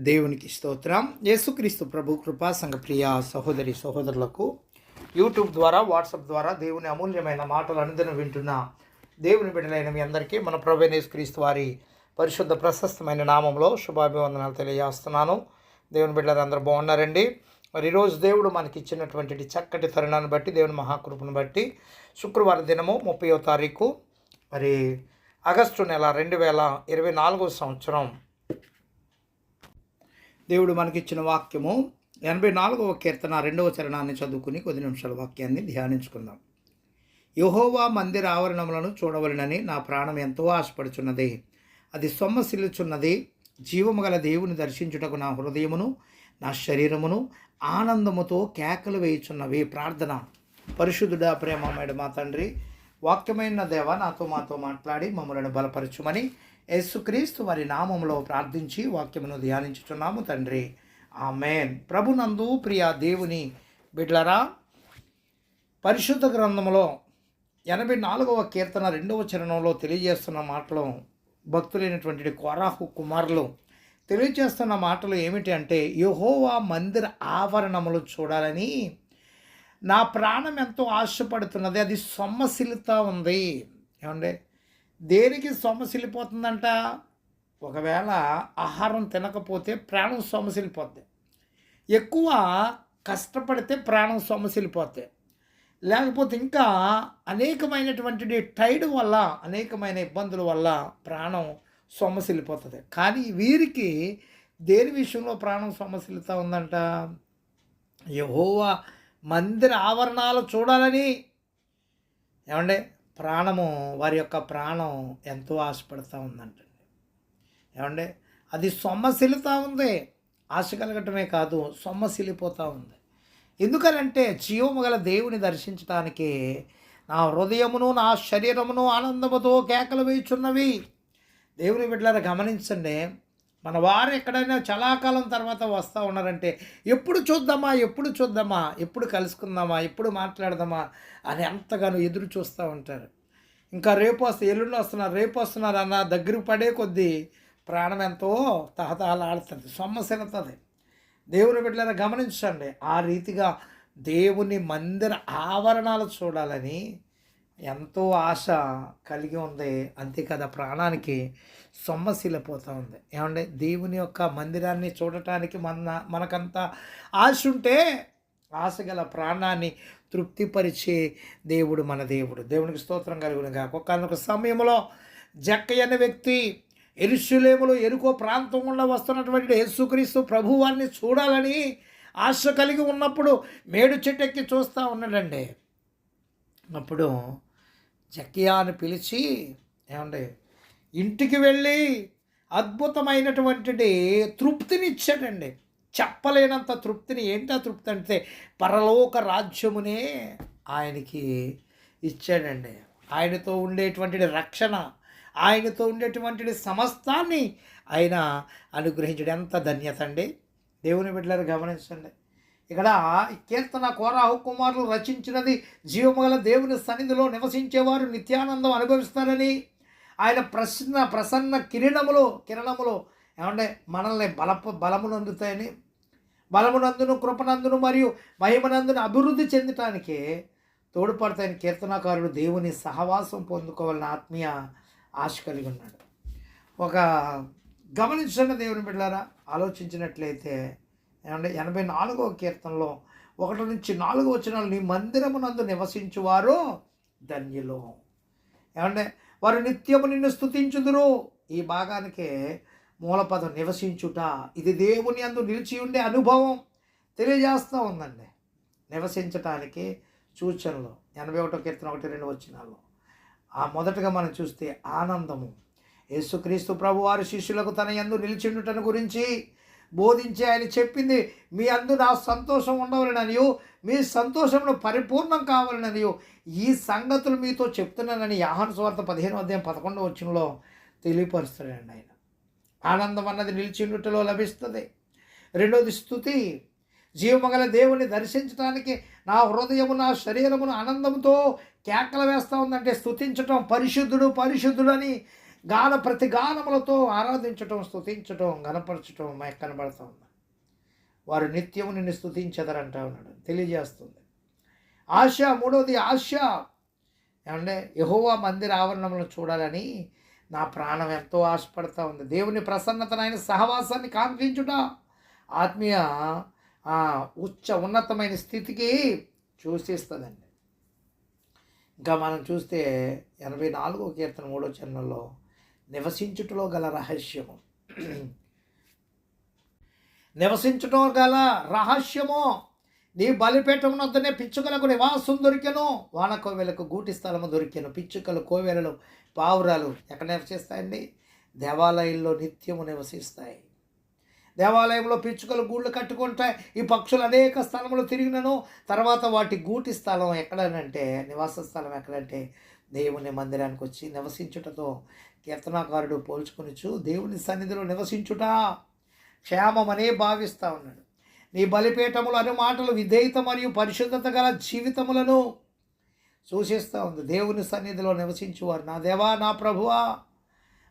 దేవునికి స్తోత్రం. యేసుక్రీస్తు ప్రభు కృపా సంఘప్రియ సహోదరి సహోదరులకు యూట్యూబ్ ద్వారా వాట్సాప్ ద్వారా దేవుని అమూల్యమైన మాటలు అనుదినం వింటున్న దేవుని బిడ్డలైన మీ అందరికీ మన ప్రభు యేసుక్రీస్తు వారి పరిశుద్ధ ప్రశస్తమైన నామంలో శుభాభివందనాలు తెలియజేస్తున్నాను. దేవుని బిడ్డలు అందరూ బాగున్నారండి. మరి ఈరోజు దేవుడు మనకి ఇచ్చినటువంటి చక్కటి తరుణాన్ని బట్టి, దేవుని మహాకృపను బట్టి శుక్రవారం దినము 30వ తారీఖు మరి ఆగస్టు నెల 2024 సంవత్సరం దేవుడు మనకిచ్చిన వాక్యము 84వ కీర్తన 2వ చరణాన్ని చదువుకుని కొద్ది నిమిషాల వాక్యాన్ని ధ్యానించుకుందాం. యెహోవా మందిర ఆవరణములను చూడవలెనని నా ప్రాణం ఎంతో ఆశపడుచున్నది. అది సొమ్మసిల్లుచున్నది. జీవము గల దేవుని దర్శించుటకు నా హృదయమును నా శరీరమును ఆనందముతో కేకలు వేయుచున్నవి. ప్రార్థన. పరిశుద్ధుడా, ప్రేమమయుడు మా తండ్రి, వాక్యమైన దేవ, మాతో మాట్లాడి మమ్మలను బలపరచుమని యేసుక్రీస్తు వారి నామంలో ప్రార్థించి వాక్యమును ధ్యానించుచున్నాము తండ్రి. ఆమేన్. ప్రభునందు ప్రియ దేవుని బిడ్లరా, పరిశుద్ధ గ్రంథంలో 84వ కీర్తన 2వ చరణంలో తెలియజేస్తున్న మాటలు, భక్తులైనటువంటి కోరాహు కుమారులు తెలియజేస్తున్న మాటలు ఏమిటి అంటే, యెహోవా మందిర ఆవరణములు చూడాలని నా ప్రాణం ఎంతో ఆశపడుతున్నది. అది సొమ్మసిల్లుతూ ఉంది. ఏమండి, దేనికి సొమ్మసిల్లిపోతుందంట? ఒకవేళ ఆహారం తినకపోతే ప్రాణం సొమ్మసిల్లిపోద్ది. ఎక్కువ కష్టపడితే ప్రాణం సొమ్మసిల్లిపోద్ది. లేకపోతే ఇంకా అనేకమైనటువంటి టైడ్ వల్ల, అనేకమైన ఇబ్బందుల వల్ల ప్రాణం సొమ్మసిల్లిపోతుంది. కానీ వీరికి దేని విషయంలో ప్రాణం సొమ్మసిల్లుతూ ఉందంట? యెహోవా మందిర ఆవరణాలు చూడాలని ఏమండే ప్రాణము, వారి యొక్క ప్రాణం ఎంతో ఆశపడుతూ ఉందంటండి. ఏమండే, అది సొమ్మసిల్లుతూ ఉంది. ఆశ కలగటమే కాదు, సొమ్మసిల్లిపోతూ ఉంది. ఎందుకనంటే జీవము గల దేవుని దర్శించడానికి నా హృదయమును నా శరీరమును ఆనందముతో కేకలు వేయుచున్నవి. దేవుని బిడ్డలారా గమనించండి, మన వారు ఎక్కడైనా చాలా కాలం తర్వాత వస్తూ ఉన్నారంటే ఎప్పుడు చూద్దామా, ఎప్పుడు చూద్దామా, ఎప్పుడు కలుసుకుందామా, ఎప్పుడు మాట్లాడదామా అని ఎంతగానో ఎదురు చూస్తూ ఉంటారు. ఇంకా రేపు ఎల్లుండి వస్తున్నారు, రేపు వస్తున్నారు అన్న దగ్గరకు పడే కొద్దీ ప్రాణం ఎంతో తహతహలాడుతుంది, సొమ్మసిల్లుతుంది. దేవుని బిడ్డలారా గమనించండి, ఆ రీతిగా దేవుని మందిర ఆవరణాలు చూడాలని ఎంతో ఆశ కలిగి ఉంది. అంతే కదా, ప్రాణానికి సొమ్మసిల్లిపోతూ ఉంది. ఏమంటే, దేవుని యొక్క మందిరాన్ని చూడటానికి మనకంత ఆశ ఉంటే ఆశ గల ప్రాణాన్ని తృప్తిపరిచే దేవుడు మన దేవుడు. దేవునికి స్తోత్రం కలుగునుగా. ఒక్కొక్క సమయంలో జక్కయ్య అనే వ్యక్తి యెరూషలేములో ఎరుకో ప్రాంతం గుండా వస్తున్నటువంటి యేసుక్రీస్తు ప్రభువాన్ని చూడాలని ఆశ కలిగి ఉన్నప్పుడు మేడు చెట్టు ఎక్కి చూస్తూ ఉన్నాడండి. అప్పుడు జక్కయ్యను పిలిచి, ఏమండి, ఇంటికి వెళ్ళి అద్భుతమైనటువంటి తృప్తినిచ్చాడండి. చెప్పలేనంత తృప్తిని. ఏంటా తృప్తి అంటే, పరలోక రాజ్యమునే ఆయనకి ఇచ్చాడండి. ఆయనతో ఉండేటువంటి రక్షణ, ఆయనతో ఉండేటువంటి సమస్తాన్ని ఆయన అనుగ్రహించడం ఎంత ధన్యత అండి. దేవుని బిడ్డలారా గమనించండి, ఇక్కడ కీర్తన కోరాహు కుమారులు రచించినది జీవముగల దేవుని సన్నిధిలో నివసించేవారు నిత్యానందం అనుభవిస్తారని, ఆయన ప్రసన్న కిరణములో ఏమంటే మనల్ని బలమునందుతాయని, బలమునందును కృపనందును మరియు మహిమనందును అభివృద్ధి చెందటానికి తోడ్పడతాయని కీర్తనకారుడు దేవుని సహవాసం పొందుకోవాలని ఆత్మీయ ఆశ కలిగి ఉన్నాడు. ఒక గమనించిన దేవుని బిడ్డలారా, ఆలోచించినట్లయితే ఏమంటే 84వ కీర్తనలో 1 నుంచి 4 వచనాలు, నీ మందిరమునందు నివసించువారు ధన్యులు. ఏమంటే, వారు నిత్యము నిన్ను స్తుతించుదురు. ఈ భాగానికి మూలపదం నివసించుట. ఇది దేవుని యందు నిలిచి ఉండే అనుభవం తెలియజేస్తూ ఉందండి. నివసించటానికి సూచనలు 81వ కీర్తన 1-2 వచనాల్లో మొదటగా మనం చూస్తే ఆనందము. యేసుక్రీస్తు ప్రభు వారి శిష్యులకు తన యందు నిలిచిండుటను గురించి బోధించి ఆయన చెప్పింది, మీ అందు నా సంతోషం ఉండవలననియు మీ సంతోషంలో పరిపూర్ణం కావాలననియు ఈ సంగతులు మీతో చెప్తున్నానని యోహాను సువార్త 15:11 వచనంలో తెలియపరుస్తాడండి ఆయన. ఆనందం అన్నది నిలిచిండుటలో లభిస్తుంది. రెండోది స్తుతి. జీవమగల దేవుని దర్శించడానికి నా హృదయము నా శరీరమును ఆనందంతో కేకలు వేస్తూ ఉందంటే స్తుతించటం. పరిశుద్ధుడు పరిశుద్ధుడు అని ప్రతి గానములతో ఆరాధించటం, స్తుతించటం, గణపరచటం మనకు కనబడుతూ ఉంది. వారు నిత్యము నిన్ను స్తుతించెదరంటా ఉన్నాడు, తెలియజేస్తుంది. ఆశ, మూడవది ఆశ. ఏమంటే యెహోవా మందిర ఆవరణములను చూడాలని నా ప్రాణం ఎంతో ఆశపడతా ఉంది. దేవుని ప్రసన్నతను, ఆయన సహవాసాన్ని కాంక్షించుట ఆత్మీయ ఉన్నతమైన స్థితికి సూచిస్తుందండి. ఇంకా మనం చూస్తే 84వ కీర్తన 3వ చరణంలో నివసించుటలో గల రహస్యము, నివసించటం గల రహస్యము, నీ బలిపీఠం వద్దనే పిచ్చుకలకు నివాసం దొరికెను, వాన కోవెలకు గూటి స్థలము దొరికెను. పిచ్చుకలు, కోవెలలు, పావురాలు ఎక్కడ నివసిస్తాయండి? దేవాలయంలో నిత్యము నివసిస్తాయి. దేవాలయంలో పిచ్చుకలు గూళ్ళు కట్టుకుంటాయి. ఈ పక్షులు అనేక స్థలములు తిరిగినను తర్వాత వాటి గూటి స్థలం ఎక్కడనంటే, నివాస స్థలం ఎక్కడంటే దేవుని మందిరానికి వచ్చి నివసించుటతో కీర్తనాకారుడు పోల్చుకొనిచు దేవుని సన్నిధిలో నివసించుట క్షేమమనే భావిస్తూ ఉన్నాడు. నీ బలిపీఠములు అను మాటలు విధేయత మరియు పరిశుద్ధత గల జీవితములను సూచిస్తూ ఉంది. దేవుని సన్నిధిలో నివసించువారు, నా దేవా, నా ప్రభువా,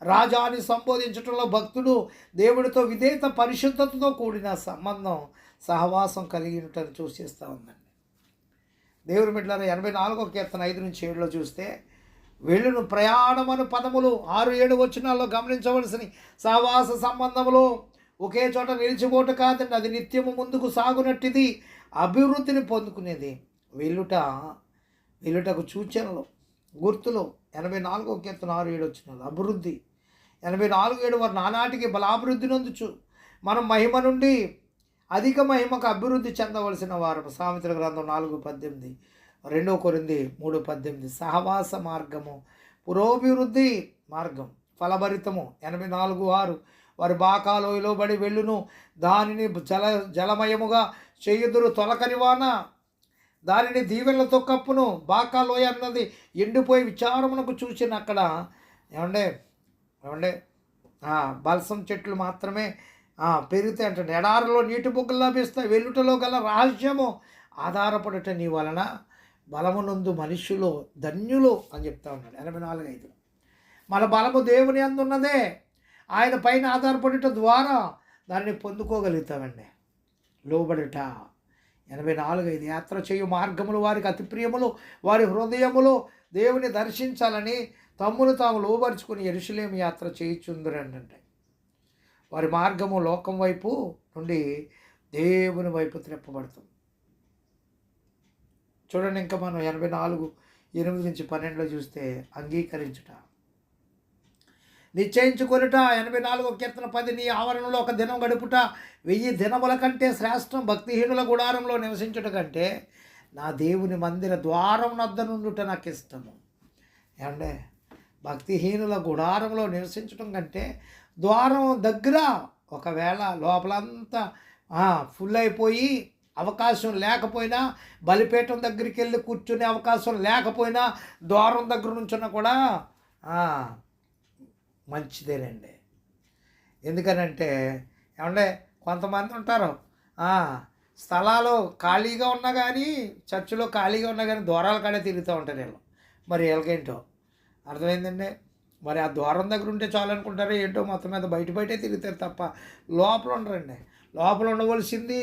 రాజాని సంబోధించడంలో భక్తుడు దేవుడితో విధేయత పరిశుద్ధతతో కూడిన సంబంధం, సహవాసం కలిగినట్టు సూచిస్తూ ఉందండి. దేవుని బిడ్డలారా, 84వ కీర్తన 5-7లో చూస్తే, వెళ్ళును ప్రయాణమను పదములు 6-7 వచనాల్లో గమనించవలసిన సహవాస సంబంధములు ఒకే చోట నిలిచిపోటు కాదండి, అది నిత్యము ముందుకు సాగునట్టిది, అభివృద్ధిని పొందుకునేది. వెళ్ళుటకు సూచనలు, గుర్తులు. 84వ కీర్తన 6-7 వచనాలు అభివృద్ధి. 84-7 వారు నానాటికి బలాభివృద్ధి నొందుచు మనం మహిమ నుండి అధిక మహిమకు అభివృద్ధి చెందవలసిన వారు. సామెతల గ్రంథం 4:18, 2 కొరింథీ 3:18. సహవాస మార్గము పురోభివృద్ధి మార్గం, ఫలభరితము. 84:6 వారి బాకాలోయలో బడి వెళ్ళును, దానిని జలమయముగా చేయుదురు, తొలకరివాన దానిని దీవెనలతో కప్పును. బాకాలోయ అన్నది ఎండిపోయి విచారమునకు చూసిన అక్కడ ఏమండే బల్సం చెట్లు మాత్రమే పెరిగితే అంటే ఎడారిలో నీటి బొగ్గలు లభిస్తాయి. వెల్లుటలో గల రహస్యము, ఆధారపడట నీ వలన బలమునందు మనుష్యులు ధన్యులు అని చెప్తా ఉన్నాడు. 84:5 మన బలము దేవుని యందు ఉన్నదే, ఆయన పైన ఆధారపడట ద్వారా దాన్ని పొందుకోగలుగుతామండి. లోబడట. 84:5 యాత్ర చేయు మార్గములు వారికి అతి ప్రియములు, వారి హృదయములు దేవుని దర్శించాలని తమ్మును తాము లోబరుచుకుని యెరూషలేము యాత్ర చేయుచుందురంటే, వారి మార్గము లోకం వైపు నుండి దేవుని వైపు త్రెప్పబడుతుంది. చూడండి, ఇంకా మనం 84:8-12 చూస్తే, అంగీకరించుట, నిశ్చయించుకొనుట. 84వ కీర్తన 10 నీ ఆవరణలో ఒక దినం గడుపుట 1000 దినముల కంటే శ్రేష్టం. భక్తిహీనుల గుడారంలో నివసించుట కంటే నా దేవుని మందిర ద్వారం వద్ద నుండుట నాకు ఇష్టము. ఏమంటే భక్తిహీనుల గుడారంలో నివసించడం కంటే ద్వారం దగ్గర, ఒకవేళ లోపలంతా ఫుల్ అయిపోయి అవకాశం లేకపోయినా, బలిపీఠం దగ్గరికి వెళ్ళి కూర్చునే అవకాశం లేకపోయినా ద్వారం దగ్గర నుంచున్నా కూడా మంచిదేనండి. ఎందుకనంటే ఏమంటే కొంతమంది ఉంటారు, స్థలాలు ఖాళీగా ఉన్నా కానీ, చర్చిలో ఖాళీగా ఉన్నా కానీ ద్వారాల కాడే తిరుగుతూ ఉంటారు వీళ్ళు. మరి వీళ్ళకేంటో అర్థమైందండి. మరి ఆ ద్వారం దగ్గర ఉంటే చాలు అనుకుంటారో ఏంటో, మొత్తం మీద బయటే తిరుగుతారు తప్ప లోపల ఉండరండి. లోపల ఉండవలసింది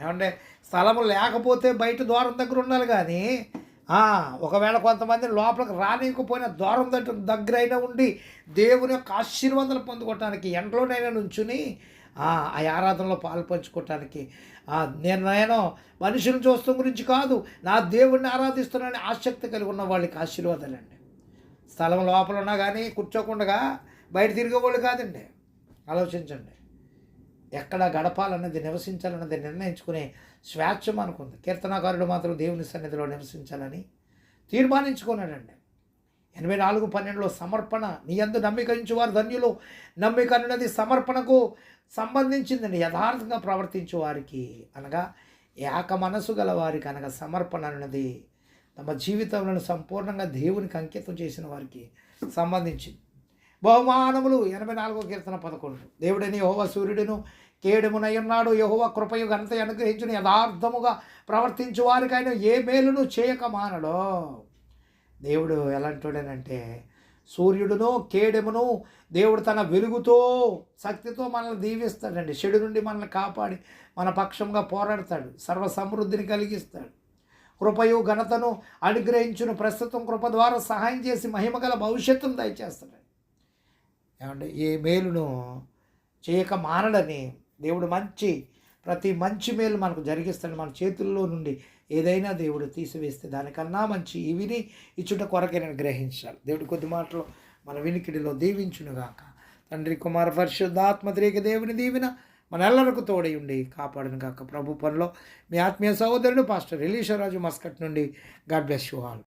ఏమంటే స్థలము లేకపోతే బయట ద్వారం దగ్గర ఉండాలి. కానీ ఒకవేళ కొంతమంది లోపలికి రానియకపోయినా ద్వారం దగ్గర అయినా ఉండి దేవుని యొక్క ఆశీర్వాదాలు పొందుకోవటానికి, ఎండలోనైనా నుంచుని ఆ ఆరాధనలో పాల్పంచుకోవటానికి, నేను మనుషులను చూస్తాం గురించి కాదు, నా దేవుడిని ఆరాధిస్తున్నానని ఆసక్తి కలిగి ఉన్న వాళ్ళకి ఆశీర్వాదాలండి. స్థలం లోపల ఉన్నా కానీ కూర్చోకుండా బయట తిరిగేవాళ్ళు కాదండి. ఆలోచించండి, ఎక్కడ గడపాలన్నది, నివసించాలన్నది నిర్ణయించుకునే స్వేచ్ఛ మనకుంది. కీర్తనాకారుడు మాత్రం దేవుని సన్నిధిలో నివసించాలని తీర్మానించుకున్నాడండి. 84:12 సమర్పణ, నీ యందు నమ్మిక ఉంచువారు ధన్యులు. నమ్మిక అన్నది సమర్పణకు సంబంధించిందండి. యథార్థంగా ప్రవర్తించు వారికి అనగా ఏక మనసు గల వారికి అనగా సమర్పణ అన్నది తమ జీవితంలో సంపూర్ణంగా దేవునికి అంకితం చేసిన వారికి సంబంధించింది. బహుమానములు 84వ కీర్తన 11 దేవుడని యెహోవా సూర్యుడును కేడమునై ఉన్నాడు. యెహోవా కృపయు ఘనత అనుగ్రహించును. యథార్థముగా ప్రవర్తించు వారికి ఆయన ఏ మేలును చేయక మానడో. దేవుడు ఎలాంటోడనంటే సూర్యుడును కేడెమును దేవుడు తన వెలుగుతో శక్తితో మనల్ని దీవిస్తాడండి. చెడు నుండి మనల్ని కాపాడి మన పక్షంగా పోరాడతాడు. సర్వ సమృద్ధిని కలిగిస్తాడు. కృపయు ఘనతను అనుగ్రహించును. ప్రస్తుతం కృప ద్వారా సహాయం చేసి మహిమగల భవిష్యత్తును దయచేస్తాడు. ఏమంటే ఏ మేలును చేయక మానడని దేవుడు ప్రతి మంచి మేలు మనకు జరిగిస్తాడు. మన చేతుల్లో నుండి ఏదైనా దేవుడు తీసివేస్తే దానికన్నా మంచి ఇవిని ఇచ్చుట కొరకే నేను గ్రహించాలి. దేవుడి కొద్ది మాటలు మన వినికిడిలో దీవించునుగాక. తండ్రి కుమార పరిశుద్ధాత్మ త్రియేక దేవుని దీవెన మనెల్లరకు తోడై ఉండి కాపాడును గాక. ప్రభు పనిలో మీ ఆత్మీయ సహోదరుడు పాస్టర్ ఎలీషా రాజు మస్కట్ నుండి. God bless you all.